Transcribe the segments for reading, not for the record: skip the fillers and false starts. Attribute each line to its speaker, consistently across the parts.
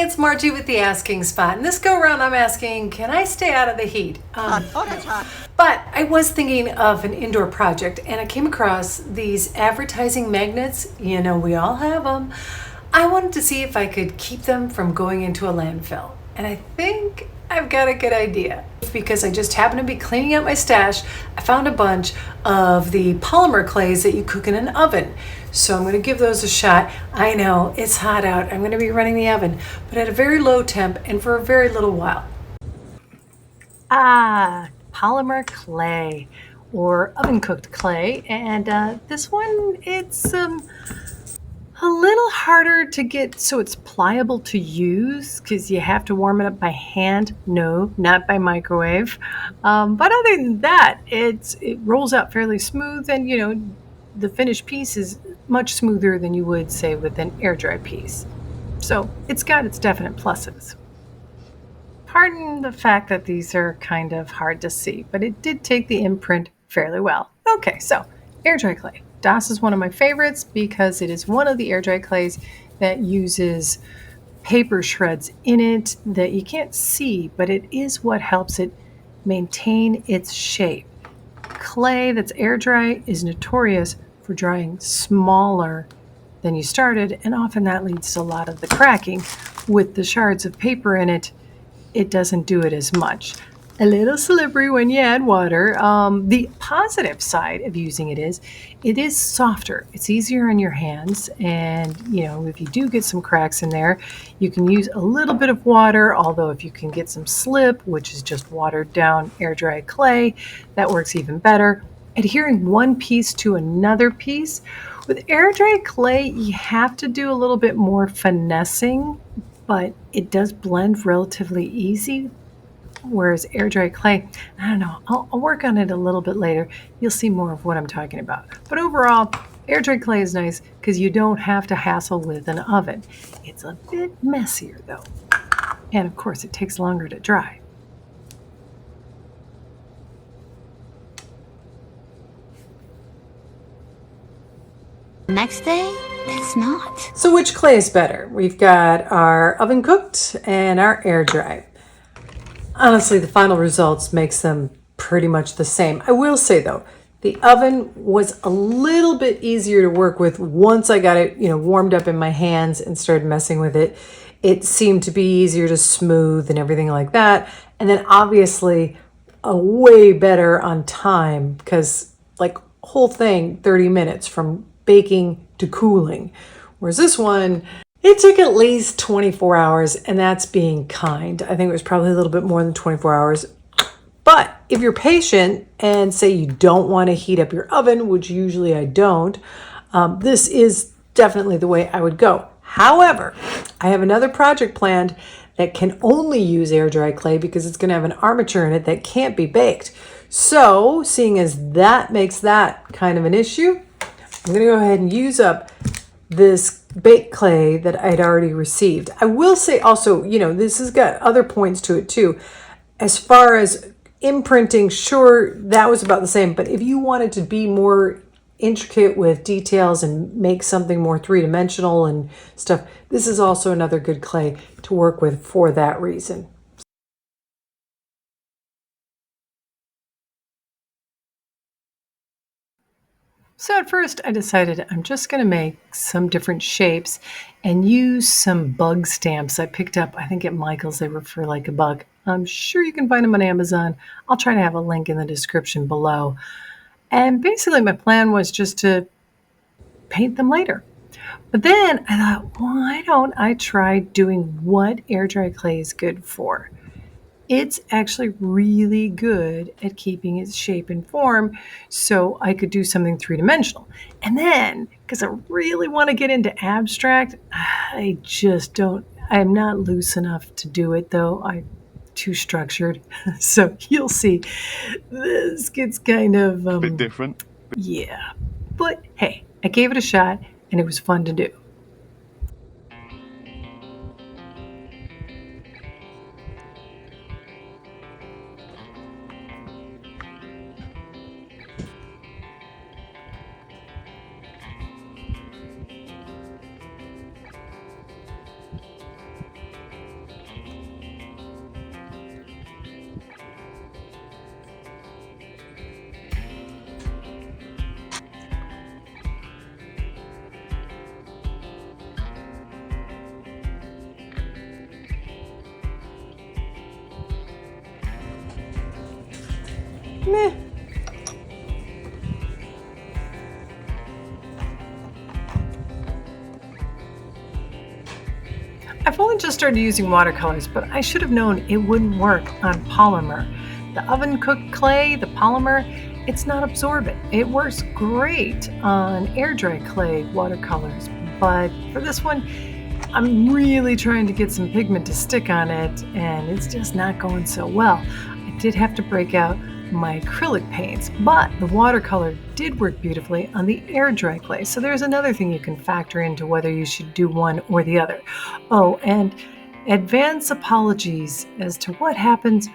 Speaker 1: it's Margie with the Asking Spot. And this go round I'm asking, can I stay out of the heat? But I was thinking of an indoor project and I came across these advertising magnets. You know, we all have them. I wanted to see if I could keep them from going into a landfill. And I think I've got a good idea. Because I just happened to be cleaning out my stash, I found a bunch of the polymer clays that you cook in an oven. So I'm going to give those a shot. I know it's hot out. I'm going to be running the oven, but at a very low temp and for a very little while. Polymer clay or oven cooked clay. And this one, it's a little harder to get so it's pliable to use because you have to warm it up by hand. No, not by microwave. But other than that, it rolls out fairly smooth, and the finished piece is much smoother than you would say with an air dry piece. So it's got its definite pluses. Pardon the fact that these are kind of hard to see, but it did take the imprint fairly well. Okay, so air dry clay. Das is one of my favorites because it is one of the air dry clays that uses paper shreds in it that you can't see, but it is what helps it maintain its shape. Clay that's air dry is notorious for drying smaller than you started, and often that leads to a lot of the cracking. With the shards of paper in it, it doesn't do it as much. A little slippery when you add water. The positive side of using it is softer. It's easier on your hands, and if you do get some cracks in there, you can use a little bit of water, although if you can get some slip, which is just watered down air dry clay, that works even better. Adhering one piece to another piece. With air dry clay, you have to do a little bit more finessing, but it does blend relatively easy. Whereas air dry clay, I don't know, I'll work on it a little bit later. You'll see more of what I'm talking about. But overall, air dry clay is nice because you don't have to hassle with an oven. It's a bit messier though. And of course, it takes longer to dry.
Speaker 2: Next day, it's not.
Speaker 1: So which clay is better? We've got our oven cooked and our air dry. Honestly, the final results makes them pretty much the same. I will say though, the oven was a little bit easier to work with once I got it, warmed up in my hands and started messing with it. It seemed to be easier to smooth and everything like that. And then obviously a way better on time because whole thing 30 minutes from baking to cooling. Whereas this one, it took at least 24 hours, and that's being kind. I think it was probably a little bit more than 24 hours. But if you're patient and say you don't want to heat up your oven, which usually I don't, this is definitely the way I would go. However, I have another project planned that can only use air dry clay because it's going to have an armature in it that can't be baked. So, seeing as that makes that kind of an issue, I'm going to go ahead and use up this baked clay that I'd already received. I will say also, this has got other points to it too. As far as imprinting, sure, that was about the same. But if you wanted to be more intricate with details and make something more three-dimensional and stuff, this is also another good clay to work with for that reason. So at first I decided I'm just going to make some different shapes and use some bug stamps I picked up, I think at Michael's. They were for like $1. I'm sure you can find them on Amazon. I'll try to have a link in the description below. And basically my plan was just to paint them later. But then I thought, why don't I try doing what air dry clay is good for? It's actually really good at keeping its shape and form, so I could do something three-dimensional. And then, because I really want to get into abstract, I'm not loose enough to do it though. I'm too structured. So you'll see, this gets kind of...
Speaker 3: a bit different.
Speaker 1: Yeah. But hey, I gave it a shot and it was fun to do. Meh. I've only just started using watercolors, but I should have known it wouldn't work on polymer. The oven-cooked clay, the polymer, it's not absorbent. It works great on air-dry clay watercolors, but for this one, I'm really trying to get some pigment to stick on it, and it's just not going so well. I did have to break out my acrylic paints, but the watercolor did work beautifully on the air dry clay. So there's another thing you can factor into whether you should do one or the other. Oh, and advance apologies as to what happens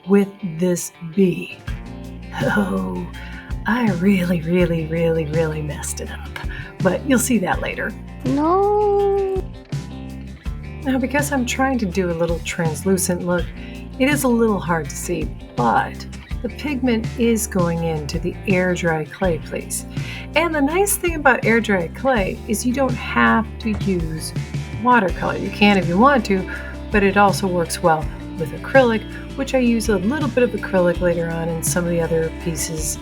Speaker 1: with this bee. Oh, I really messed it up, but you'll see that later.
Speaker 2: No.
Speaker 1: Now, because I'm trying to do a little translucent look, it is a little hard to see, but the pigment is going into the air dry clay place. And the nice thing about air dry clay is you don't have to use watercolor. You can if you want to, but it also works well with acrylic, which I use a little bit of acrylic later on in some of the other pieces.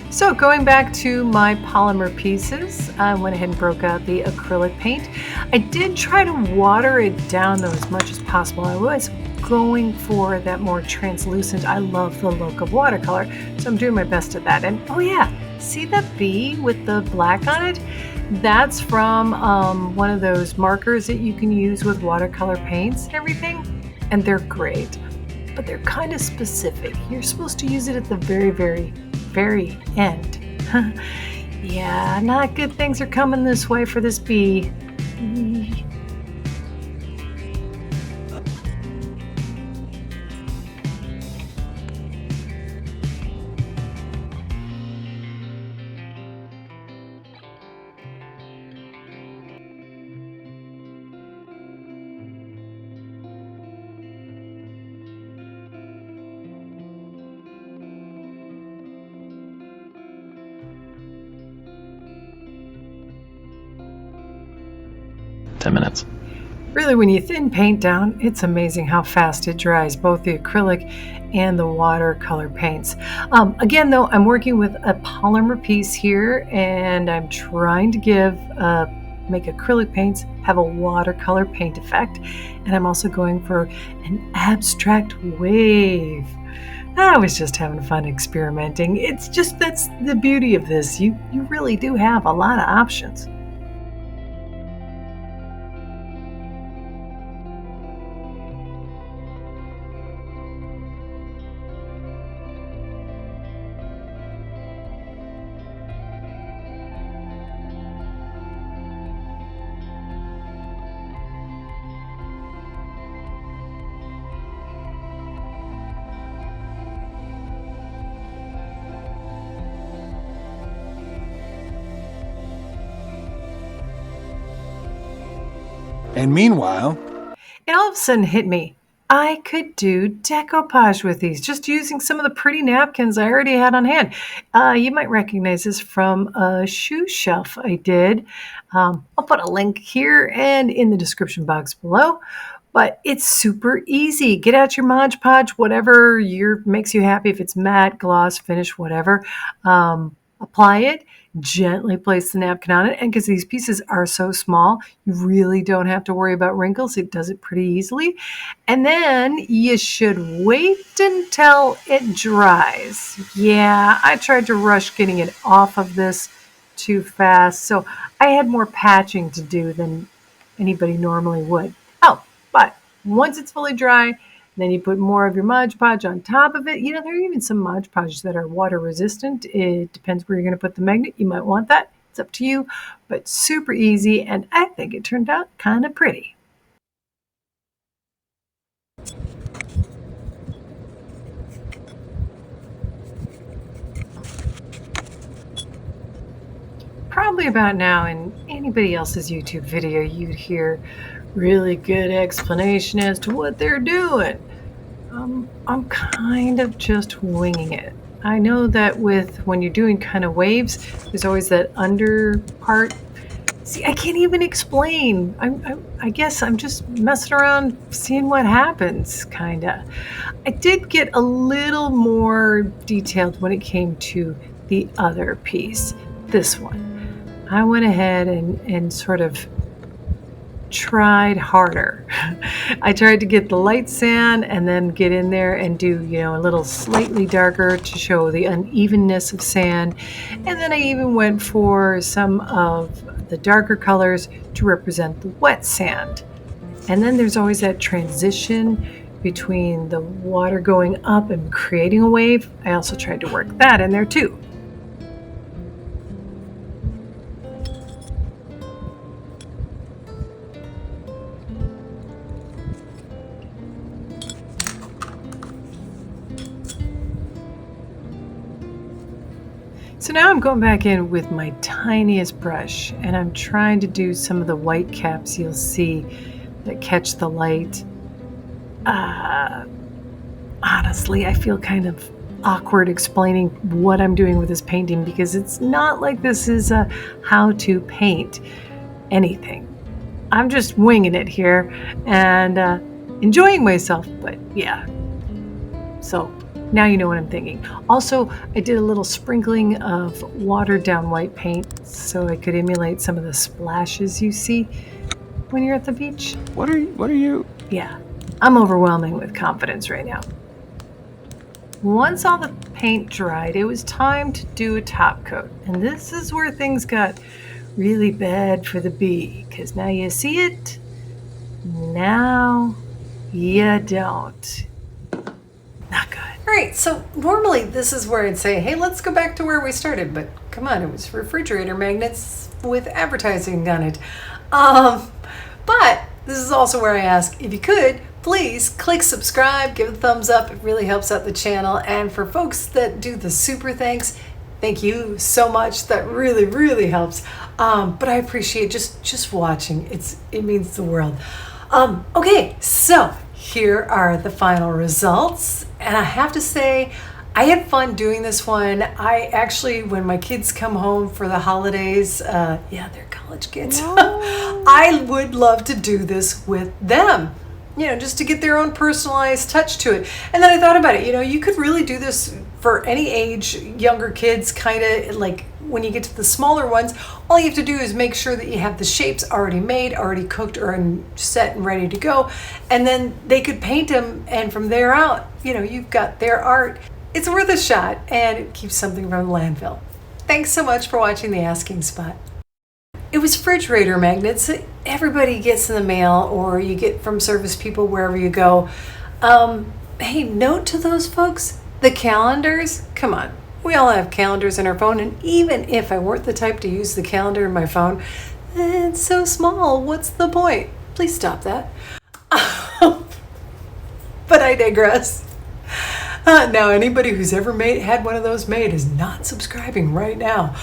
Speaker 1: So going back to my polymer pieces, I went ahead and broke out the acrylic paint. I did try to water it down though as much as possible. I was going for that more translucent, I love the look of watercolor, so I'm doing my best at that. And oh yeah, see that bee with the black on it? That's from one of those markers that you can use with watercolor paints and everything, and they're great, but they're kind of specific. You're supposed to use it at the very end. Yeah, not good things are coming this way for this bee.
Speaker 3: 10 minutes.
Speaker 1: Really, when you thin paint down, it's amazing how fast it dries, both the acrylic and the watercolor paints. Again, though, I'm working with a polymer piece here, and I'm trying to make acrylic paints have a watercolor paint effect, and I'm also going for an abstract wave. I was just having fun experimenting. It's just, that's the beauty of this. You really do have a lot of options.
Speaker 4: And meanwhile,
Speaker 1: It all of a sudden hit me. I could do decoupage with these, just using some of the pretty napkins I already had on hand. You might recognize this from a shoe shelf I did. I'll put a link here and in the description box below. But it's super easy. Get out your Mod Podge, whatever makes you happy. If it's matte, gloss, finish, whatever. Apply it. Gently place the napkin on it, and because these pieces are so small, you really don't have to worry about wrinkles. It does it pretty easily. And then you should wait until it dries. Yeah, I tried to rush getting it off of this too fast, so I had more patching to do than anybody normally would. Oh, but once it's fully dry, then you put more of your Mod Podge on top of it. You know, there are even some Mod Podge that are water resistant. It depends where you're going to put the magnet. You might want that. It's up to you, but super easy, and I think it turned out kind of pretty. Probably about now in anybody else's YouTube video, you'd hear really good explanation as to what they're doing. I'm kind of just winging it. I know that when you're doing kind of waves, there's always that under part. See, I can't even explain. I guess I'm just messing around, seeing what happens, kind of. I did get a little more detailed when it came to the other piece, this one. I went ahead and sort of tried harder. I tried to get the light sand and then get in there and do, a little slightly darker to show the unevenness of sand. And then I even went for some of the darker colors to represent the wet sand. And then there's always that transition between the water going up and creating a wave. I also tried to work that in there too. So now I'm going back in with my tiniest brush and I'm trying to do some of the white caps you'll see that catch the light. Honestly, I feel kind of awkward explaining what I'm doing with this painting because it's not like this is a how to paint anything. I'm just winging it here and enjoying myself, but yeah. So now you know what I'm thinking. Also, I did a little sprinkling of watered down white paint so I could emulate some of the splashes you see when you're at the beach.
Speaker 4: What are you?
Speaker 1: Yeah, I'm overwhelming with confidence right now. Once all the paint dried, it was time to do a top coat. And this is where things got really bad for the bee, because now you see it, now you don't. Not good. All right, so normally this is where I'd say, hey, let's go back to where we started, but come on, it was refrigerator magnets with advertising on it. But this is also where I ask, if you could, please click subscribe, give a thumbs up. It really helps out the channel. And for folks that do the super thanks, thank you so much. That really, really helps. But I appreciate just watching. It means the world. Okay, so here are the final results. And I have to say, I had fun doing this one. I actually, when my kids come home for the holidays, they're college kids, I would love to do this with them, just to get their own personalized touch to it. And then I thought about it, you could really do this for any age, younger kids, kind of like when you get to the smaller ones, all you have to do is make sure that you have the shapes already made, already cooked or set and ready to go. And then they could paint them. And from there out, you've got their art. It's worth a shot and it keeps something from the landfill. Thanks so much for watching The Asking Spot. It was refrigerator magnets that everybody gets in the mail or you get from service people wherever you go. Hey, note to those folks, the calendars, come on. We all have calendars in our phone, and even if I weren't the type to use the calendar in my phone, it's so small, what's the point? Please stop that. But I digress. Now, anybody who's ever had one of those made is not subscribing right now.